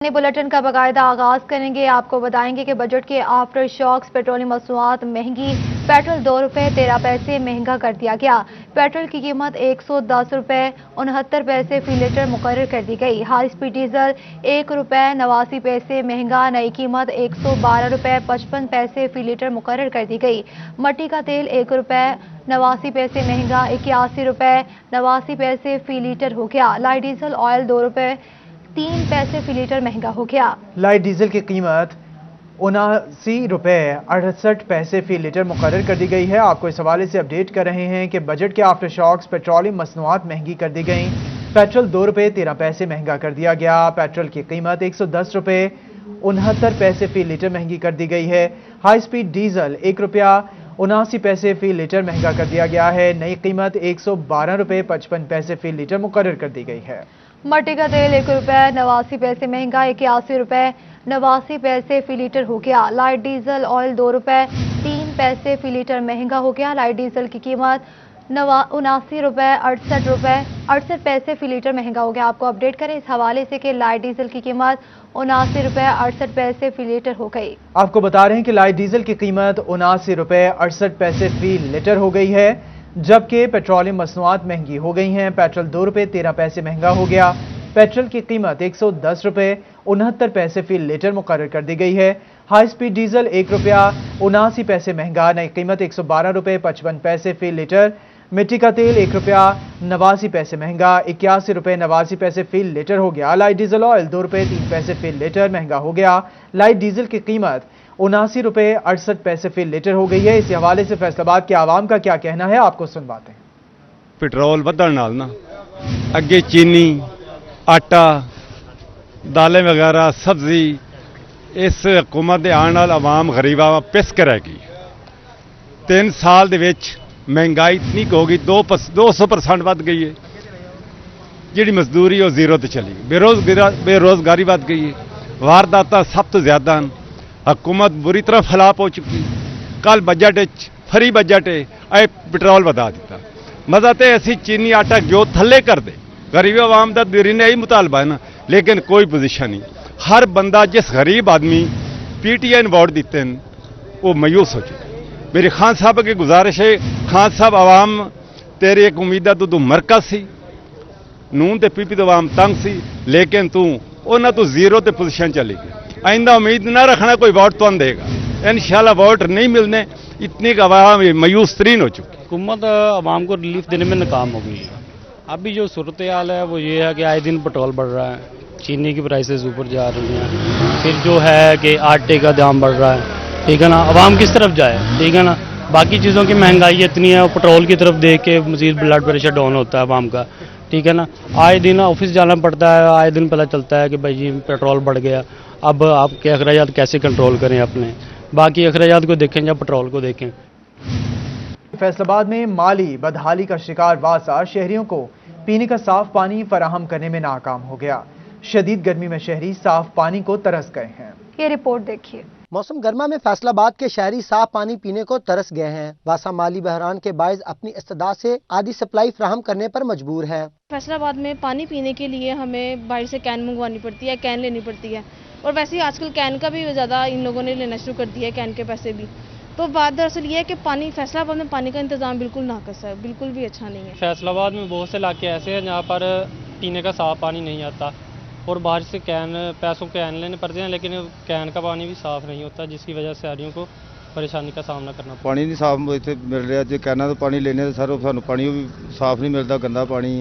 Bulletin का बाकायदा आगाज करेंगे। आपको बताएंगे कि बजट के आफ्टर शॉक्स पेट्रोलियम मसनूआत महंगी। पेट्रोल 2 रुपये 13 पैसे महंगा कर दिया गया। पेट्रोल की कीमत 110 रुपये 69 पैसे फी लीटर मुकर्रर कर दी गई। हाई स्पीड डीजल 1 रुपये 89 पैसे महंगा, नई कीमत 112 रुपये 55 पैसे फी लीटर मुकर्रर कर दी गई। मट्टी का तेल 1 रुपये 89 पैसे महंगा, 81 रुपये 89 पैसे फी लीटर हो गया। लाइट डीजल ऑयल 2 रुपये 3 पैसे फी लीटर महंगा हो गया। लाइट डीजल की कीमत 79 रुपये 68 पैसे फी लीटर मुकर्रर कर दी गई है। आपको इस हवाले से अपडेट कर रहे हैं कि बजट के आफ्टर शॉक्स पेट्रोलियम मसनूआत महंगी कर दी गई। पेट्रोल 2 रुपये 13 पैसे महंगा कर दिया गया। पेट्रोल की कीमत 110 रुपये 69 पैसे फी लीटर महंगी कर दी गई है। हाई स्पीड डीजल 1 रुपया 79 पैसे फी लीटर महंगा कर दिया गया है। नई कीमत 112 रुपये 55 पैसे फी लीटर मुकर्रर कर दी गई है। मट्टी का तेल 1 रुपये 89 पैसे महंगा, 81 रुपये 89 पैसे फी लीटर हो गया। लाइट डीजल ऑयल 2 रुपये 3 पैसे फी लीटर महंगा हो गया। लाइट डीजल की कीमत 79 रुपये 68 पैसे फी लीटर महंगा हो गया। आपको अपडेट करें इस हवाले से कि लाइट डीजल की कीमत 79 रुपये 68 पैसे फी लीटर हो गई। आपको बता रहे हैं कि लाइट डीजल की कीमत 79 रुपये 68 पैसे फी लीटर हो गई है, जबकि पेट्रोलियम मसनूआत महंगी हो गई हैं। पेट्रोल 2 रुपये 13 पैसे महंगा हो गया। पेट्रोल की कीमत 110 रुपये 69 पैसे फी लीटर मुकर्रर कर दी गई है। हाई स्पीड डीजल 1 रुपया 79 पैसे महंगा, नई कीमत 112 रुपये 55 पैसे फी लीटर। मिट्टी का तेल 1 रुपया 89 पैसे महंगा, 81 रुपये 89 पैसे फी लीटर हो गया। लाइट डीजल ऑयल 2 रुपये 3 पैसे फी लीटर महंगा हो गया। लाइट डीजल की कीमत 79 रुपये 68 पैसे फी लीटर हो गई है। इसी हवाले से फैसलाबाद के आवाम का क्या कहना है, आपको सुनवाते हैं। पेट्रोल ਵਧਣ ਨਾਲ ਨਾ ਅੱਗੇ चीनी आटा दालें वगैरह सब्जी इस हुकूमत ਦੇ ਆਉਣ ਨਾਲ आवाम गरीबा पिस के रह गई। 3 साल ਦੇ ਵਿੱਚ महंगाई इतनी हो गई 200% ਵੱਧ गई है। ਜਿਹੜੀ ਮਜ਼ਦੂਰੀ ਉਹ ਜ਼ੀਰੋ ਤੇ ਚਲੀ ਗਈ। बेरोजगारी ਵੱਧ गई है। वारदात सब तो ज़्यादा हैं। हुकूमत बुरी तरह फलाप हो चुकी। कल बजट फ्री बजट है पेट्रोल बढ़ा दिता। मजा तो ऐसी चीनी आटा घ्यो थले कर दे। गरीब आवाम का दिरी ने यही मुतालबा है ना, लेकिन कोई पोजीशन नहीं। हर बंदा जिस गरीब आदमी PTI ने वोट देते हैं वो मायूस हो चुका। मेरी खान साहब की गुजारिश है, खान साहब आवाम तेरी एक उम्मीद है तू मरकज सी नून ते PP तो आवाम तंग सी, लेकिन तू उन्हें तो जीरो ते पोजीशन चली गई। आइंदा उम्मीद ना रखना कोई वोट तो देगा, इंशाल्लाह वोट नहीं मिलने। इतनी का आवाम मायूस तरीन हो चुकी। हुकूमत आवाम को रिलीफ देने में नाकाम हो गई है। अभी जो सूरत हाल है वो ये है कि आए दिन पेट्रोल बढ़ रहा है, चीनी की प्राइसेस ऊपर जा रही हैं, फिर जो है कि आटे का दाम बढ़ रहा है, ठीक है ना। आवाम किस तरफ जाए, ठीक है ना। बाकी चीज़ों की महंगाई इतनी है, पेट्रोल की तरफ देख के मज़ीद ब्लड प्रेशर डाउन होता है आवाम का, ठीक है ना। आए दिन ऑफिस जाना पड़ता है, आए दिन पता चलता है कि भाई जी पेट्रोल बढ़ गया। अब आपके अखराजात कैसे कंट्रोल करें अपने, बाकी अखराजात को देखें या पेट्रोल को देखें। फैसलाबाद में माली बदहाली का शिकार वासा शहरियों को पीने का साफ पानी फराहम करने में नाकाम हो गया। शदीद गर्मी में शहरी साफ पानी को तरस गए हैं। ये रिपोर्ट देखिए। मौसम गर्मा में फैसलाबाद के शहरी साफ पानी पीने को तरस गए हैं। वासा माली बहरान के बायस अपनी इस्तेदाद से आधी सप्लाई फ्राहम करने पर मजबूर है। फैसलाबाद में पानी पीने के लिए हमें बाहर से कैन मंगवानी पड़ती है, कैन लेनी पड़ती है। और वैसे ही आजकल कैन का भी ज़्यादा इन लोगों ने लेना शुरू कर दिया है, कैन के पैसे भी। तो बात दरअसल ये है कि पानी फैसलाबाद में पानी का इंतजाम बिल्कुल नाकस है, बिल्कुल भी अच्छा नहीं है। फैसलाबाद में बहुत से इलाके ऐसे हैं जहाँ पर पीने का साफ पानी नहीं आता और बाहर से पैसों कैन लेने पड़ते हैं, लेकिन कैन का पानी भी साफ नहीं होता, जिसकी वजह से शहरियों को परेशानी का सामना करना पड़ता है। पानी नहीं साफ इतने मिल रहा, जो कैना तो पानी लेने सर सानू पानी भी साफ नहीं मिलता, गंदा पानी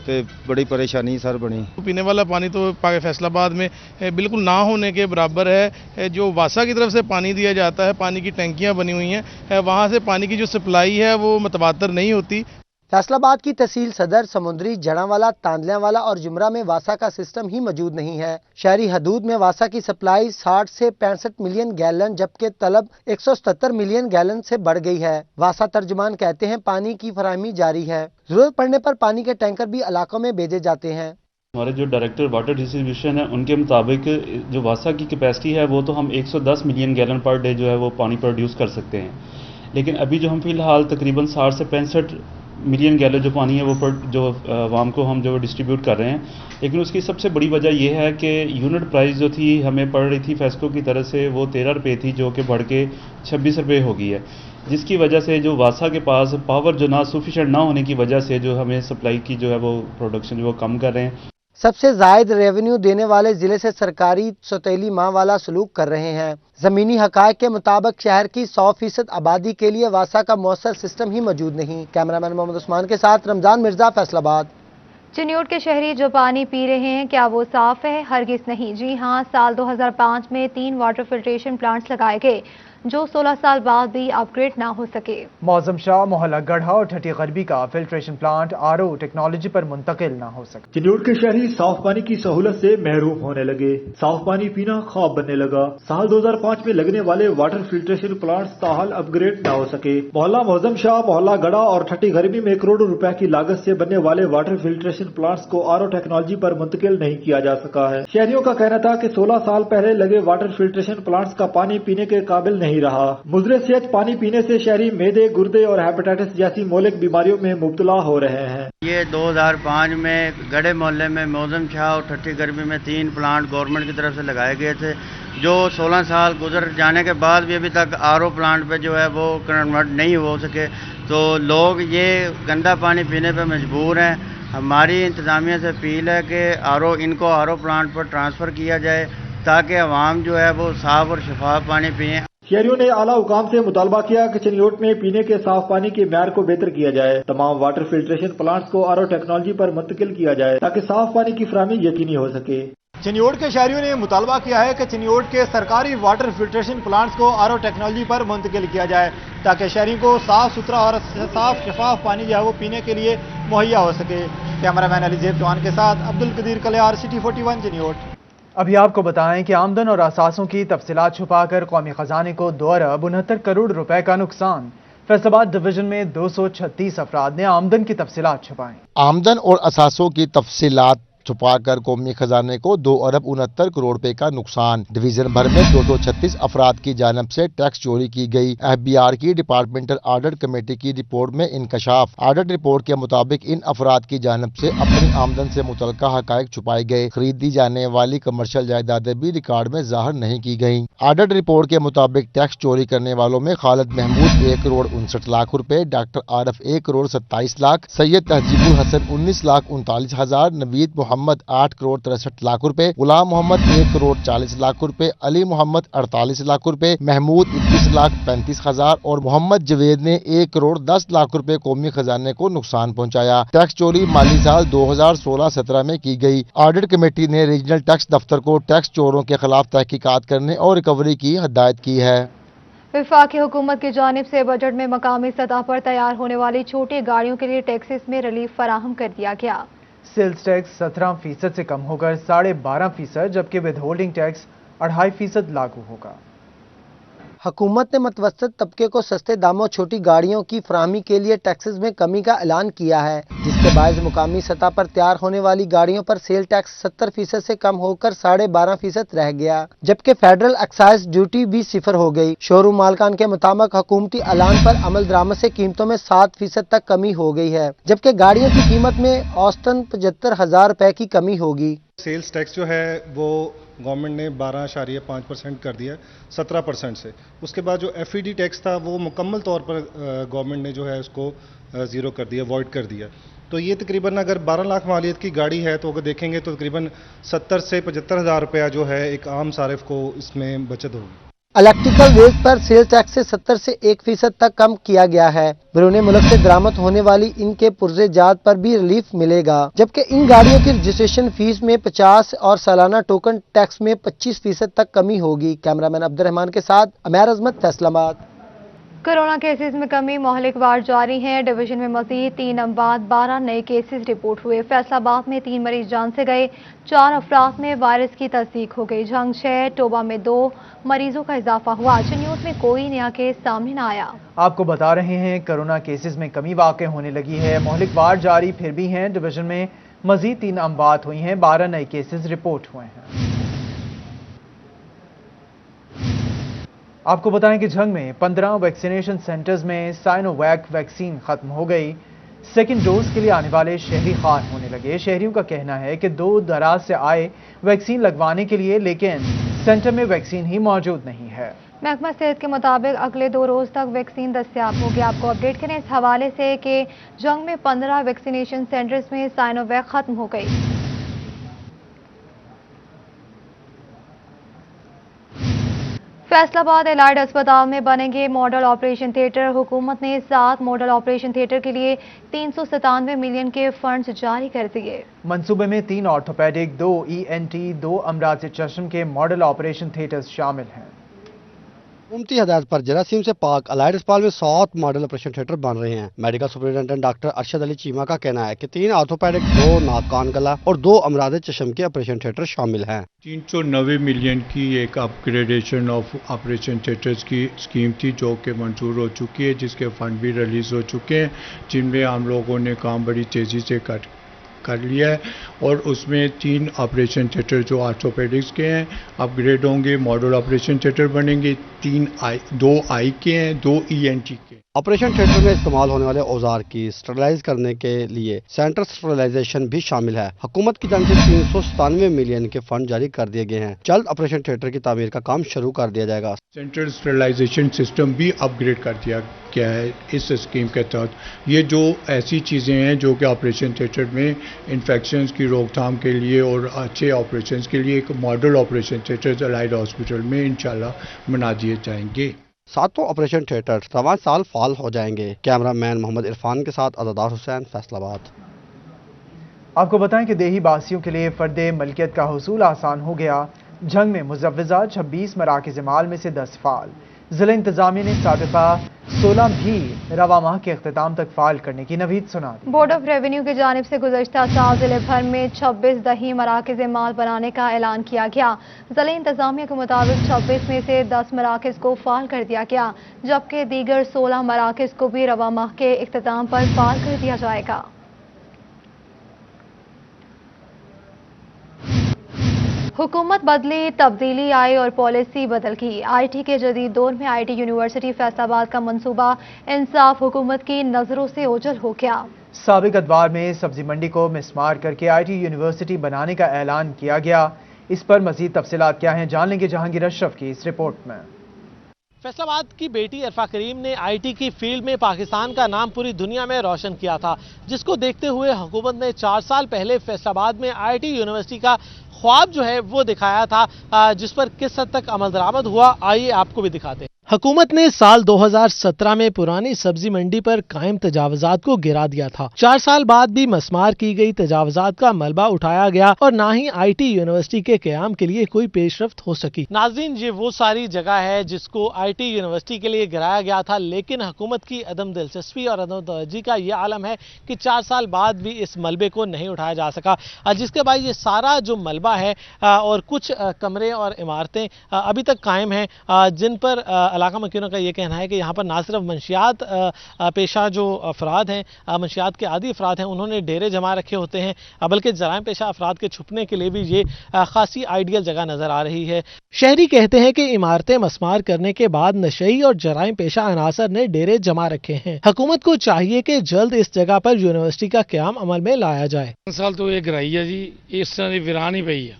तो बड़ी परेशानी सर बनी। पीने वाला पानी तो फैसलाबाद में बिल्कुल ना होने के बराबर है। जो वासा की तरफ से पानी दिया जाता है, पानी की टंकियां बनी हुई हैं, वहाँ से पानी की जो सप्लाई है वो मुतवातर नहीं होती। फैसलाबाद की तहसील सदर, समुंदरी, जड़ावाला, तांदलियावाला और जुमरा में वासा का सिस्टम ही मौजूद नहीं है। शहरी हदूद में वासा की सप्लाई 60 से 65 मिलियन गैलन जबकि तलब 177 मिलियन गैलन से बढ़ गई है। वासा तर्जुमान कहते हैं पानी की फराहमी जारी है, जरूरत पड़ने पर पानी के टैंकर भी इलाकों में भेजे जाते हैं। हमारे जो डायरेक्टर वाटर डिस्ट्रीब्यूशन है उनके मुताबिक जो वासा की कैपेसिटी है वो तो हम 110 मिलियन गैलन पर डे जो है वो पानी प्रोड्यूस कर सकते हैं, लेकिन अभी जो हम फिलहाल तकरीबन 60 से 65 मिलियन गैलन जो पानी है वो जो आवाम को हम जो डिस्ट्रीब्यूट कर रहे हैं, लेकिन उसकी सबसे बड़ी वजह यह है कि यूनिट प्राइस जो थी हमें पड़ रही थी फेस्को की तरफ से वो 13 रुपये थी, जो कि बढ़ के 26 रुपये हो गई है, जिसकी वजह से जो वासा के पास पावर जो ना सफिशिएंट ना होने की वजह से जो हमें सप्लाई की जो है वो प्रोडक्शन जो वो कम कर रहे हैं। सबसे जायद रेवेन्यू देने वाले जिले से सरकारी सौतेली माँ वाला सलूक कर रहे हैं। जमीनी हकायक के मुताबिक शहर की 100% आबादी के लिए वासा का मौसर सिस्टम ही मौजूद नहीं। कैमरामैन मोहम्मद उस्मान के साथ रमजान मिर्जा, फैसलाबाद। चिन्यूट के शहरी जो पानी पी रहे हैं क्या वो साफ है? हरगिज नहीं। जी हां, साल 2005 में 3 वाटर फिल्ट्रेशन प्लांट्स लगाए गए जो 16 साल बाद भी अपग्रेड ना हो सके। मौजम शाह, मोहल्ला गढ़ा और ठठी गरबी का फिल्ट्रेशन प्लांट आरओ टेक्नोलॉजी पर मुंतकिल ना हो सके। चिन्यूट के शहरी साफ पानी की सहूलत से महरूम होने लगे। साफ पानी पीना ख्वाब बनने लगा। साल 2005 में लगने वाले वाटर फिल्ट्रेशन प्लांट्स ताहाल अपग्रेड ना हो सके। मोहल्ला मौजम शाह, मोहल्ला गढ़ा और ठठी गरबी में करोड़ों रुपए की लागत से बनने वाले वाटर फिल्ट्रेशन प्लांट्स को आरओ टेक्नोलॉजी पर मुंतकिल नहीं किया जा सका है। शहरियों का कहना था कि 16 साल पहले लगे वाटर फिल्ट्रेशन प्लांट्स का पानी पीने के काबिल नहीं रहा। मुजरे सेहत पानी पीने से शहरी मेदे, गुर्दे और हेपेटाइटिस जैसी मौलिक बीमारियों में मुब्तला हो रहे हैं। ये 2005 में गढ़े मोहल्ले में मौजम शाह और ठठी गरबी में 3 प्लांट गवर्नमेंट की तरफ से लगाए गए थे, जो 16 साल गुजर जाने के बाद भी अभी तक आरओ प्लांट पे जो है वो कन्वर्ट नहीं हो सके। तो लोग ये गंदा पानी पीने पे मजबूर हैं। हमारी इंतजामिया से अपील है कि इनको आरओ प्लांट पर ट्रांसफ़र किया जाए ताकि अवाम जो है वो साफ और शफाफ पानी पिएँ। शहरियों ने आला हुकाम से मुतालबा किया कि चिन्यूट में पीने के साफ पानी के म्यार को बेहतर किया जाए। तमाम वाटर फिल्ट्रेशन प्लांट्स को आरओ टेक्नोलॉजी पर मुंतकिल किया जाए ताकि साफ पानी की फराहमी यकीनी हो सके। चिन्यूट के शहरियों ने मुतालबा किया है कि चिन्यूट के सरकारी वाटर फिल्ट्रेशन प्लांट्स को आरओ टेक्नोलॉजी पर मुंतकिल किया जाए ताकि शहरियों को साफ सुथरा और साफ शफाफ पानी जो है वो पीने के लिए मुहैया हो सके। कैमरामैन अली जेब चौहान के साथ अब्दुल कदीर कलियार, सिटी 41 चिन्यूट। अभी आपको बताएं कि आमदन और असासों की तफसीलात छुपाकर कौमी खजाने को 2 अरब 69 करोड़ रुपए का नुकसान। फैसलाबाद डिवीजन में 236 अफराद ने आमदन की तफसीलात छुपाएं। आमदन और असासों की तफसीलात छुपाकर कौमी खजाने को 2 अरब 69 करोड़ रुपए का नुकसान। डिवीजन भर में 236 अफराद की जानब से टैक्स चोरी की गई। FBI की डिपार्टमेंटल ऑडिट कमेटी की रिपोर्ट में इंकशाफ। ऑडिट रिपोर्ट के मुताबिक इन अफराद की जानब से अपनी आमदन से मुतल्लिका हकायक छुपाए गए। खरीदी जाने वाली कमर्शियल जायदादें भी रिकॉर्ड में जाहिर नहीं की गई। ऑडिट रिपोर्ट के मुताबिक टैक्स चोरी करने वालों में खालिद महमूद 1 करोड़ 59 लाख रुपए, डॉक्टर आरफ 1 करोड़ 27 लाख, सैयद तहजीबुल हसन 19 लाख 39 हजार, नवीद मोहम्मद 8 करोड़ 63 लाख रुपए, गुलाम मोहम्मद 1 करोड़ 40 लाख रुपए, अली मोहम्मद 48 लाख रुपए, महमूद 21 लाख 35 हजार और मोहम्मद जवेद ने 1 करोड़ 10 लाख रुपए कौमी खजाने को नुकसान पहुंचाया। टैक्स चोरी माली साल 2016-17 में की गई। ऑडिट कमेटी ने रीजनल टैक्स दफ्तर को टैक्स चोरों के खिलाफ तहकीकात करने और रिकवरी की हिदायत की है। वफाकी हुकूमत की जानिब से बजट में मकामी सतह पर तैयार होने वाली छोटी गाड़ियों के लिए टैक्सेस में रिलीफ फराहम कर दिया गया। सेल्स टैक्स 17% से कम होकर 12.5%, जबकि विद होल्डिंग टैक्स 2.5% लागू होगा। हुकूमत ने मतवसत तबके को सस्ते दामों छोटी गाड़ियों की फराहमी के लिए टैक्सेस में कमी का ऐलान किया है, जिसके बायस मुकामी सतह पर तैयार होने वाली गाड़ियों पर सेल टैक्स 70% से कम होकर 12.5% रह गया, जबकि फेडरल एक्साइज ड्यूटी भी 0 हो गई। शोरूम मालकान के मुताबिक हुकूमती ऐलान पर अमल दरामद से कीमतों में 7% तक कमी हो गई है, जबकि गाड़ियों की कीमत में औसतन 75,000 रुपए की कमी होगी। सेल्स टैक्स जो है वो गवर्नमेंट ने 12.5% कर दिया 17% से। उसके बाद जो FED टैक्स था वो मुकम्मल तौर पर गवर्नमेंट ने जो है उसको 0 कर दिया, वॉइड कर दिया। तो ये तकरीबन अगर 12 लाख मालियत की गाड़ी है तो अगर देखेंगे तो तकरीबन 70 से 75 हज़ार रुपया जो है एक आम सारिफ को इसमें बचत होगी। इलेक्ट्रिकल वेज पर सेल्स टैक्स से 70 से 1% तक कम किया गया है। बैरून मुल्क से दरामद होने वाली इनके पुर्जे जात पर भी रिलीफ मिलेगा, जबकि इन गाड़ियों की रजिस्ट्रेशन फीस में 50 और सालाना टोकन टैक्स में 25% तक कमी होगी। कैमरामैन अब्दुर्रहमान के साथ अमैर अजमत, फैसलाबाद। कोरोना केसेस में कमी मोहल्लेवार जारी है। डिवीजन में मजीद 3 अमवात 12 नए केसेस रिपोर्ट हुए। फैसलाबाद में 3 मरीज जान से गए, 4 अफराद में वायरस की तस्दीक हो गई। झंग 6 टोबा में 2 मरीजों का इजाफा हुआ। चिन्यूट में कोई नया केस सामने न आया। आपको बता रहे हैं कोरोना केसेस में कमी वाक़ होने लगी है। मोहल्लेवार जारी फिर भी हैं। डिवीजन में मजीद 3 अमवात हुई हैं, 12 नए केसेस रिपोर्ट हुए हैं। आपको बताएं कि झंग में 15 वैक्सीनेशन सेंटर्स में साइनोवैक वैक्सीन खत्म हो गई। सेकंड डोज के लिए आने वाले शहरी खार होने लगे। शहरियों का कहना है कि दूर दराज से आए वैक्सीन लगवाने के लिए, लेकिन सेंटर में वैक्सीन ही मौजूद नहीं है। महकमा सेहत के मुताबिक अगले 2 रोज तक वैक्सीन दस्तयाब होगी। आपको अपडेट करें इस हवाले से कि जंग में 15 वैक्सीनेशन सेंटर्स में साइनोवैक खत्म हो गई। फैसलाबाद एलाइड अस्पताल में बनेंगे मॉडल ऑपरेशन थिएटर। हुकूमत ने 7 मॉडल ऑपरेशन थिएटर के लिए 397 मिलियन के फंड्स जारी कर दिए। मंसूबे में 3 ऑर्थोपेडिक, 2 ENT, 2 अमराज चश्म के मॉडल ऑपरेशन थिएटर्स शामिल हैं। हुकूमती हदायत पर जरासीम से पाक अलाइड अस्पताल में 7 मॉडल ऑपरेशन थिएटर बन रहे हैं। Medical superintendent doctor Arshad Ali Cheema का कहना है कि 3 ऑर्थोपेडिक, 2 नाक कान गला और 2 अमराज चश्म के ऑपरेशन थिएटर शामिल हैं। 390 मिलियन की एक अपग्रेडेशन ऑफ ऑपरेशन थिएटर्स की स्कीम थी जो कि मंजूर हो चुकी है, जिसके फंड भी रिलीज हो चुके हैं, जिनमें हम लोगों ने काम बड़ी तेज़ी से कर लिया है। और उसमें 3 ऑपरेशन थिएटर जो ऑर्थोपेडिक्स के हैं अपग्रेड होंगे, मॉडल ऑपरेशन थिएटर बनेंगे, 2 आई के हैं, 2 ENT के। ऑपरेशन थिएटर में इस्तेमाल होने वाले औजार की स्टरलाइज करने के लिए सेंटर स्टरलाइजेशन भी शामिल है। हुकूमत की तरफ से 397 मिलियन के फंड जारी कर दिए गए हैं। जल्द ऑपरेशन थिएटर की तामीर का काम शुरू कर दिया जाएगा। सेंट्रल स्टरलाइजेशन सिस्टम भी अपग्रेड कर दिया गया है इस स्कीम के तहत। ये जो ऐसी चीज़ें हैं जो कि ऑपरेशन थिएटर में इन्फेक्शंस की रोकथाम के लिए और अच्छे ऑपरेशंस के लिए एक model operation theatre allied hospital में इंशाल्लाह बना दिए जाएंगे। 7 ऑपरेशन थिएटर रवां साल फाल हो जाएंगे। कैमरामैन मोहम्मद इरफान के साथ अज़ादार हुसैन, फैसलाबाद। आपको बताएं कि देही बासियों के लिए फर्द मलकियत का हुसूल आसान हो गया। जंग में मुजव्वज़ा 26 मराकिज़ माल में से 10 फाल। जिला इंतजामिया ने साबिका 16 भी रवा माह के अख्तिताम तक फाल करने की नवीद सुना दी। बोर्ड ऑफ रेवेन्यू की जानिब से गुज़श्ता साल जिले भर में 26 दही मराकिज़ माल बनाने का ऐलान किया गया। जिला इंतजामिया के मुताबिक 26 में से 10 मराकिज़ को फाल कर दिया गया, जबकि दीगर 16 मराकिज़ को भी रवा माह के अख्तिताम पर फाल कर दिया जाएगा। हुकूमत बदली, तब्दीली आई और पॉलिसी बदल गई। IT के जदीद दौर में IT यूनिवर्सिटी फैसलाबाद का मंसूबा इंसाफ हुकूमत की नजरों से ओझल हो गया। साबिक अदवार में सब्जी मंडी को मिसमार करके IT यूनिवर्सिटी बनाने का ऐलान किया गया। इस पर मजीद तफसीलात क्या हैं, जान लेंगे जहांगीर अशरफ की इस रिपोर्ट में। फैसलाबाद की बेटी अरफा करीम ने IT की फील्ड में पाकिस्तान का नाम पूरी दुनिया में रोशन किया था, जिसको देखते हुए हुकूमत ने 4 साल पहले फैसलाबाद में IT यूनिवर्सिटी का ख्वाब जो है वो दिखाया था, जिस पर किस हद तक अमल दरामद हुआ आइए आपको भी दिखाते हैं। हुकूमत ने साल 2017 में पुरानी सब्जी मंडी पर कायम तजावजात को गिरा दिया था। 4 साल बाद भी मस्मार की गई तजावजात का मलबा उठाया गया और ना ही IT यूनिवर्सिटी के क़याम के लिए कोई पेशरफ्त हो सकी। नाज़रीन, ये वो सारी जगह है जिसको IT यूनिवर्सिटी के लिए गिराया गया था, लेकिन हुकूमत की अदम दिलचस्पी और अदम तवज्जो का ये आलम है कि 4 साल बाद भी इस मलबे को नहीं उठाया जा सका, जिसके बाद ये सारा जो मलबा है और कुछ कमरे और इमारतें अभी तक कायम हैं, जिन पर इलाका मकीनों का ये कहना है कि यहाँ पर ना सिर्फ मंशियात पेशा जो अफराद हैं, मंशियात के आदी अफराद हैं, उन्होंने डेरे जमा रखे होते हैं, बल्कि जराइम पेशा अफराद के छुपने के लिए भी ये खासी आइडियल जगह नजर आ रही है। शहरी कहते हैं कि इमारतें मस्मार करने के बाद नशई और जराइम पेशा अनासर ने डेरे जमा रखे हैं। हुकूमत को चाहिए कि जल्द इस जगह पर यूनिवर्सिटी का क़याम अमल में लाया जाए। साल तो ये गिराई है जी, इस तरह की वीरान ही पई है,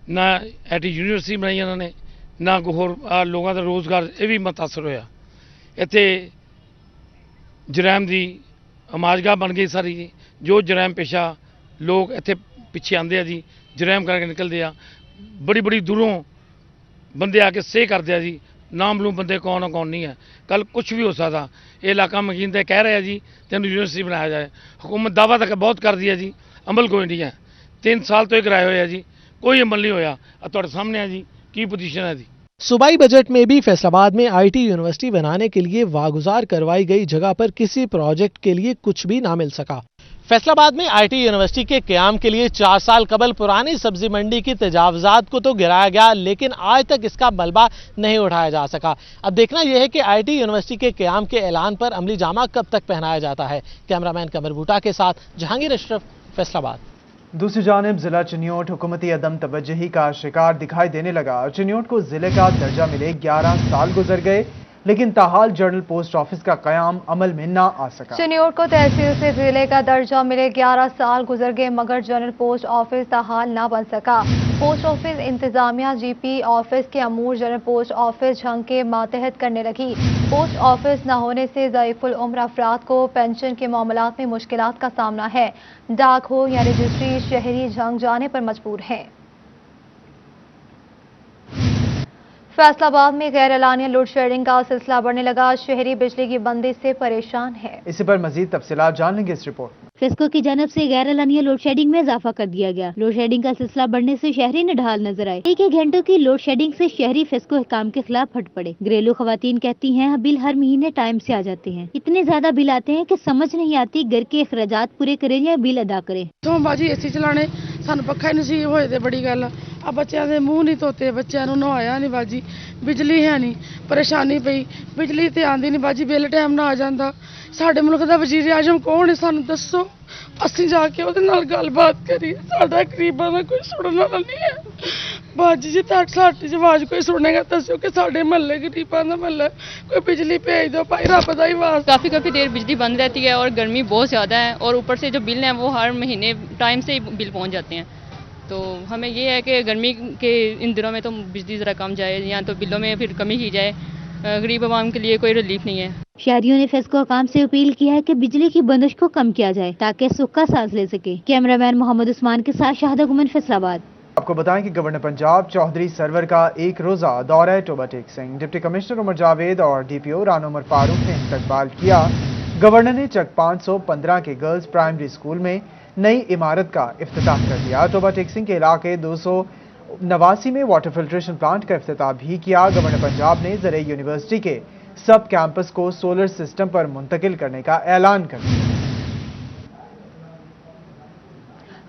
ना IT यूनिवर्सिटी बनाई उन्होंने, ना कोई होर लोगों का रोज़गार ये भी मुतासर होया। इत्थे जरैम की अमाजगाह बन गई सारी जी, जो जरैम पेशा लोग इत्थे पिछे आते हैं जी, जरैम करके निकलते हैं, बड़ी बड़ी दूरों बंदे आके स्टे करते हैं जी, नामलूम बंदे कौन नहीं है, कल कुछ भी हो सकता। ये इलाका मकीन तो कह रहे हैं जी तेन यूनिवर्सिटी बनाया जाए, हुकूमत दावा तक बहुत कर दिया जी, अमल कोई नहीं है। 3 साल तो ही कराए हुए है जी, कोई अमल नहीं होया। तुहाडे सामने है जी की पोजीशन है जी। सूबाई बजट में भी फैसलाबाद में IT यूनिवर्सिटी बनाने के लिए वागुजार करवाई गई जगह पर किसी प्रोजेक्ट के लिए कुछ भी ना मिल सका। फैसलाबाद में IT यूनिवर्सिटी के क़याम के लिए 4 साल कबल पुरानी सब्जी मंडी की तजावजात को तो गिराया गया, लेकिन आज तक इसका मलबा नहीं उठाया जा सका। अब देखना यह है कि IT यूनिवर्सिटी के क़याम के ऐलान पर अमली जामा कब तक पहनाया जाता है। कैमरामैन कमर बूटा के साथ जहांगीर अशरफ, फैसलाबाद। दूसरी जानिब जिला चिन्योट हुकूमती अदम तवज्जुही का शिकार दिखाई देने लगा। चिन्योट को जिले का दर्जा मिले 11 साल गुजर गए, लेकिन ताहाल जनरल पोस्ट ऑफिस का कयाम अमल में ना आ सका। चिन्योट को तहसील से जिले का दर्जा मिले 11 साल गुजर गए मगर जनरल पोस्ट ऑफिस ताहाल ना बन सका। पोस्ट ऑफिस इंतजामिया जीपी ऑफिस के अमूर जनरल पोस्ट ऑफिस झंग के मातहत करने लगी। पोस्ट ऑफिस न होने से ज़ईफुल उम्र अफराद को पेंशन के मामलात में मुश्किलात का सामना है। डाक हो या रजिस्ट्री शहरी झंग जाने पर मजबूर है। फैसलाबाद में गैर एलानिया लोड शेडिंग का सिलसिला बढ़ने लगा। शहरी बिजली की बंदी से परेशान है। इसी पर मजीद तफसीलात जान लेंगे इस रिपोर्ट में। फेस्को की जानब से गैर एलानिया लोड शेडिंग में इजाफा कर दिया गया। लोड शेडिंग का सिलसिला बढ़ने से शहरी निढाल नजर आए। एक घंटों की लोड शेडिंग से शहरी फेस्को हुकाम के खिलाफ फट पड़े। घरेलू खवातीन कहती हैं बिल हर महीने टाइम से आ जाते हैं। इतने ज्यादा बिल आते हैं कि समझ नहीं आती घर के अखराजात पूरे करें या बिल अदा करें। तो बाजी एसी चलाने सानू पक्खा ही नसीब होए ते बड़ी गल आ। बच्चों के मूँह नहीं धोते, बच्चों नहाया नहीं बाजी, बिजली है नहीं, परेशानी पई, बिजली ते आंदी नहीं बाजी, बिल टाइम ना आ जाता। साडे मुल्क दा वजीर आजम कौन है सानू दसो, असीं जाके ਉਹਦੇ ਨਾਲ ਗੱਲਬਾਤ करिए। साडा गरीबां दा कोई सुनने वाला नहीं है बाजी जी। तक साडी आवाज कोई सुनेगा दसो कि साडे महल्ले गरीबां दा महल्ला कोई बिजली भेज दो भाई, रब दा ही वास्ता। काफ़ी देर बिजली बंद रहती है और गर्मी बहुत ज़्यादा है और ऊपर से जो बिल हैं वो हर महीने टाइम से ही बिल पहुँच जाते हैं। तो हमें ये है कि गर्मी के इन दिनों में तो बिजली ज़रा कम जाए या तो बिलों में फिर कमी की जाए। गरीब आवाम के लिए कोई रिलीफ नहीं है। शहरियों ने फेस्को हुकाम से अपील की है कि बिजली की बंदिश को कम किया जाए ताकि सुख का सांस ले सके। कैमरामैन मोहम्मद उस्मान के साथ शाहदा गुमन, फैसलाबाद। आपको बताएं कि गवर्नर पंजाब चौधरी सरवर का एक रोजा दौरा टोबा टेक सिंह, डिप्टी कमिश्नर उमर जावेद और डीपीओ राना उमर फारूक ने इस्तकबाल किया। गवर्नर ने चक 515 के गर्ल्स प्राइमरी स्कूल में नई इमारत का इफ्तिताह कर दिया। टोबा टेक सिंह के इलाके 289 में वाटर फिल्ट्रेशन प्लांट का इफ्तिताह भी किया। गवर्नर पंजाब ने ज़राई यूनिवर्सिटी के सब कैंपस को सोलर सिस्टम पर मुंतकिल करने का ऐलान कर दिया।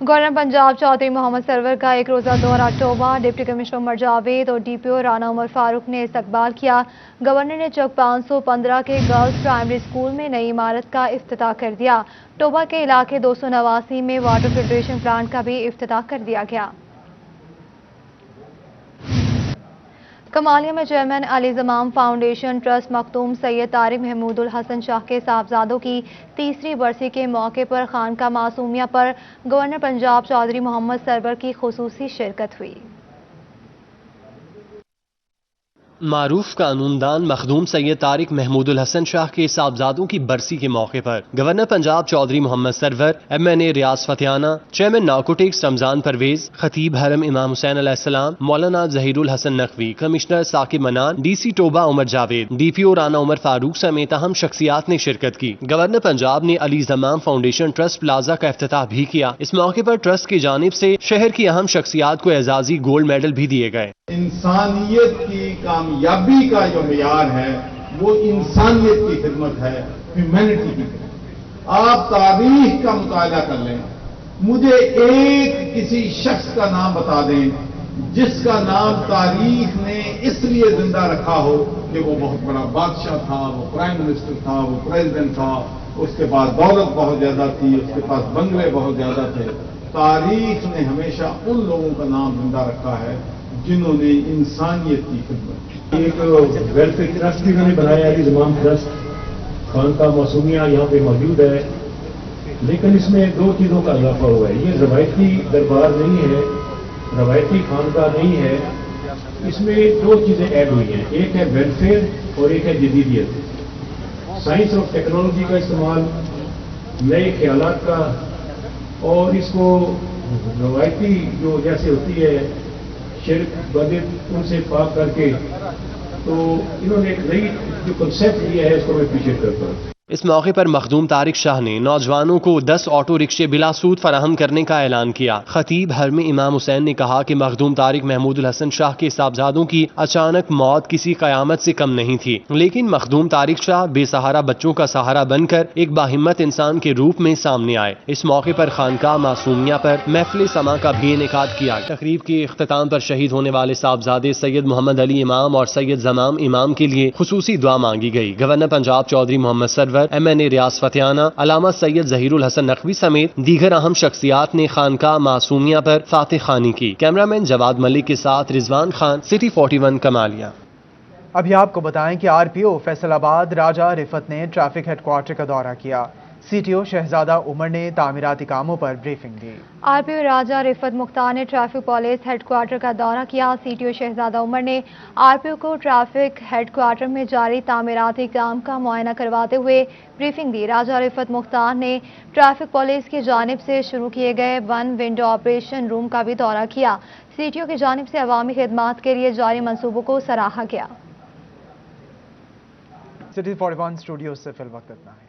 गवर्नर पंजाब चौधरी मोहम्मद सरवर का एक रोज़ा दौरा टोबा, डिप्टी कमिश्नर उमर जावेद और डीपीओ राना उमर फारूक ने इस्तकबाल किया। गवर्नर ने चौक 515 के गर्ल्स प्राइमरी स्कूल में नई इमारत का इफ्तिताह कर दिया। टोबा के इलाके 289 में वाटर फिल्ट्रेशन प्लांट का भी इफ्तिताह कर दिया गया। कमालिया में chairman Ali Zamam foundation trust Makhdoom Syed Tariq Mahmoodul Hasan Shah के साहबजादों की तीसरी बरसी के मौके पर खानका मासूमिया पर गवर्नर पंजाब चौधरी मोहम्मद सरवर की खुसूसी शिरकत हुई। मारूफ कानूनदान मखदूम सैयद तारिक महमूदुल हसन शाह के साहबजादों की बरसी के मौके पर governor Punjab Chaudhry Mohammad Sarwar, MNA Riaz Fatyana, chairman narcotics Ramzan Pervez, खतीब हरम इमाम हुसैन अलैहिस्सलाम, मौलाना Zaheerul Hassan Naqvi, commissioner Saqib Manan, DC Toba Umar Javed, DPO Rana Umar Farooq समेत अहम शख्सियात ने शिरकत की। गवर्नर पंजाब ने Ali Zamam foundation trust plaza का इफ्तिताह भी किया। इस मौके पर ट्रस्ट की जानिब से शहर की अहम शख्सियात को एजाजी गोल्ड मेडल भी दिए गए। इंसानियत की कामयाबी का जो मेयार है वो इंसानियत की खिदमत है, ह्यूमैनिटी की खिदमत। आप तारीख का मुताला कर लें, मुझे एक किसी शख्स का नाम बता दें जिसका नाम तारीख ने इसलिए जिंदा रखा हो कि वो बहुत बड़ा बादशाह था, वो प्राइम मिनिस्टर था, वो प्रेसिडेंट था, उसके पास दौलत बहुत ज्यादा थी, उसके पास बंगले बहुत ज्यादा थे। तारीख ने हमेशा उन लोगों का नाम जिंदा रखा है जिन्होंने इंसानियत की खिदमत। एक वेलफेयर ट्रस्ट भी उन्होंने बनाया, अली ज़माम ट्रस्ट, खानका मासूमिया यहाँ पे मौजूद है। लेकिन इसमें दो चीज़ों का इजाफा हुआ है। ये रवायती दरबार नहीं है, रवायती खानका नहीं है, इसमें दो चीज़ें ऐड हुई हैं, एक है वेलफेयर और एक है जदीदियत। साइंस और टेक्नोलॉजी का इस्तेमाल, नए ख्यालात का, और इसको रवायती जो जैसे होती है शिर्क बदित उनसे पाक करके, तो इन्होंने एक नई जो कंसेप्ट लिया है इसको मैं अप्रिशिएट करता हूँ। इस मौके पर मखदूम तारिक शाह ने नौजवानों को 10 ऑटो रिक्शे बिला सूद फराहम करने का ऐलान किया। खतीब हरम इमाम हुसैन ने कहा कि मखदूम तारिक महमूदुल हसन शाह के साहबजादों की अचानक मौत किसी कयामत से कम नहीं थी, लेकिन मखदूम तारिक शाह बेसहारा बच्चों का सहारा बनकर एक बाहिम्मत इंसान के रूप में सामने आए। इस मौके पर खानका मासूमिया पर महफिल समा का भी इनेकाद किया। तकरीब के इख्तिताम पर शहीद होने वाले साहबजादे सैयद मोहम्मद अली इमाम और सैयद ज़माम इमाम के लिए खुसूसी दुआ मांगी गई। गवर्नर पंजाब चौधरी मोहम्मद सरवर, MNA रियाज फतियाना, अलामा सैयद जहीरुल हसन नकवी समेत दीगर अहम शख्सियात ने खानका मासूमिया पर फातिह खानी की। कैमरामैन जवाद मलिक के साथ रिजवान खान, सिटी 41 कमालिया। अभी आपको बताएं कि आरपीओ फैसलाबाद राजा रिफत ने ट्रैफिक हेडक्वार्टर का दौरा किया। सीटीओ शहजादा उमर ने तामीराती कामों पर ब्रीफिंग दी। आरपीओ राजा रिफत मुख्तार ने ट्रैफिक पुलिस हेडक्वार्टर का दौरा किया। सीटीओ शहजादा उमर ने आरपीओ को ट्रैफिक हेडक्वार्टर में जारी तामीराती काम का मुआयना करवाते हुए ब्रीफिंग दी। राजा रिफत मुख्तार ने ट्रैफिक पुलिस की जानिब से शुरू किए गए वन विंडो ऑपरेशन रूम का भी दौरा किया। सीटीओ की जानिब से अवामी खिदमात के लिए जारी मंसूबों को सराहा गया। सिटी 41 स्टूडियो से फिल वक्त इतना है।